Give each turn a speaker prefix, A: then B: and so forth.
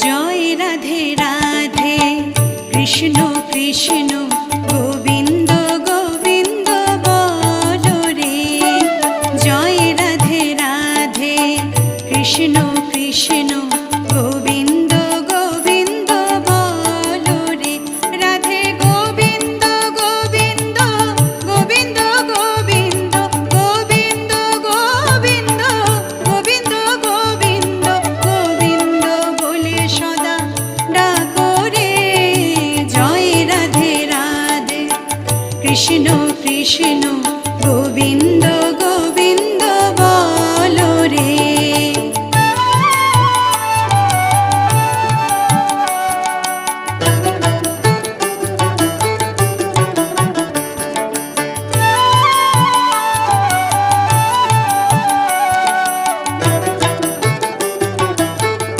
A: জয় রাধে রাধে কৃষ্ণ কৃষ্ণ গোবিন্দ গোবিন্দ বলো রে। জয় রাধে রাধে কৃষ্ণ কৃষ্ণ গোবিন্দ গোবিন্দ বলো রে। রাধে গোবিন্দ গোবিন্দ গোবিন্দ গোবিন্দ গোবিন্দ গোবিন্দ গোবিন্দ গোবিন্দ গোবিন্দ বলে সদা ডাকো রে। জয় রাধে রাধে কৃষ্ণ কৃষ্ণ